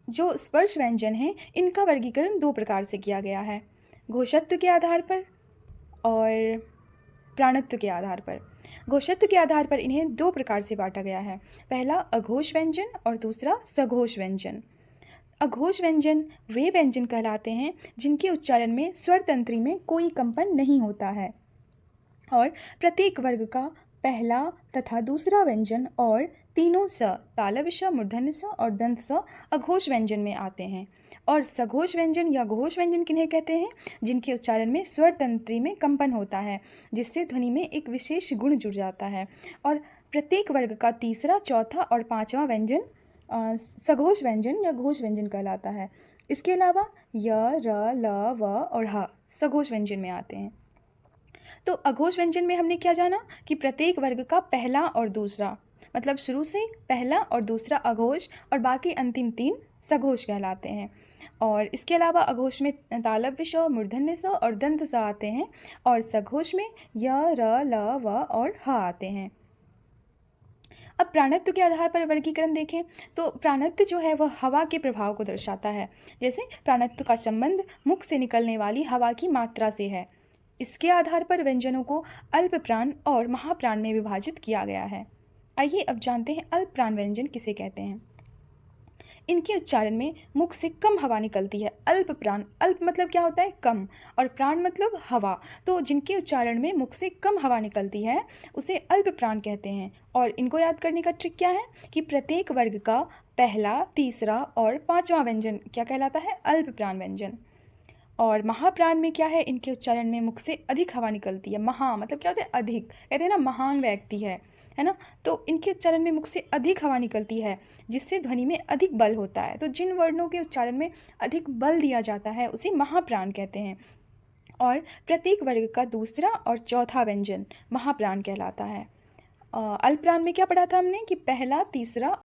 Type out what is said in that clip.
जो स्पर्श व्यंजन हैं इनका वर्गीकरण दो प्रकार से किया गया है, घोषत्व के आधार पर और प्राणत्व के आधार पर। घोषत्व के आधार पर इन्हें दो प्रकार से बांटा गया है, पहला अघोष व्यंजन और दूसरा सघोष व्यंजन। अघोष व्यंजन वे व्यंजन कहलाते हैं जिनके उच्चारण में स्वर तंत्री में कोई कंपन नहीं होता है और प्रत्येक वर्ग का पहला तथा दूसरा व्यंजन और तीनों स तालव्य स, मूर्धन्य स और दंत स अघोष व्यंजन में आते हैं। और सघोष व्यंजन या घोष व्यंजन किन्हें कहते हैं, जिनके उच्चारण में स्वर तंत्री में कंपन होता है, जिससे ध्वनि में एक विशेष गुण जुड़ जाता है। और प्रत्येक वर्ग का तीसरा, चौथा और पांचवा व्यंजन सघोष व्यंजन या घोष व्यंजन कहलाता है। इसके अलावा य, र, ल, व और ह सघोष व्यंजन में आते हैं। तो अघोष व्यंजन में हमने क्या जाना कि प्रत्येक वर्ग का पहला और दूसरा, मतलब शुरू से पहला और दूसरा अघोष और बाकी अंतिम तीन सघोष कहलाते हैं। और इसके अलावा अघोष में तालव्य स, मूर्धन्य स और दंत स आते हैं और सघोष में य, र, ल, व और ह आते हैं। अब प्राणत्व के आधार पर वर्गीकरण देखें तो प्राणत्व जो है वह हवा के प्रभाव को दर्शाता है। जैसे प्राणत्व का संबंध मुख से निकलने वाली हवा की मात्रा से है। इसके आधार पर व्यंजनों को अल्प प्राण और महाप्राण में विभाजित किया गया है। आइए अब जानते हैं अल्प प्राण व्यंजन किसे कहते हैं। इनके उच्चारण में मुख से कम हवा निकलती है। अल्प प्राण, अल्प मतलब क्या होता है, कम, और प्राण मतलब हवा। तो जिनके उच्चारण में मुख से कम हवा निकलती है उसे अल्प प्राण कहते हैं। और इनको याद करने का ट्रिक क्या है कि प्रत्येक वर्ग का पहला, तीसरा और पांचवा व्यंजन क्या कहलाता है, अल्प प्राण व्यंजन। और महाप्राण में क्या है, इनके उच्चारण में मुख से अधिक हवा निकलती है। महा मतलब क्या होता है, अधिक, कहते हैं ना महान व्यक्ति है ना। तो इनके उच्चारण में मुख से अधिक हवा निकलती है जिससे ध्वनि में अधिक बल होता है। तो जिन वर्णों के उच्चारण में अधिक बल दिया जाता है उसे महाप्राण कहते हैं। और प्रत्येक वर्ग का दूसरा और चौथा व्यंजन महाप्राण कहलाता है। अल्पप्राण में क्या पढ़ा था हमने कि पहला, तीसरा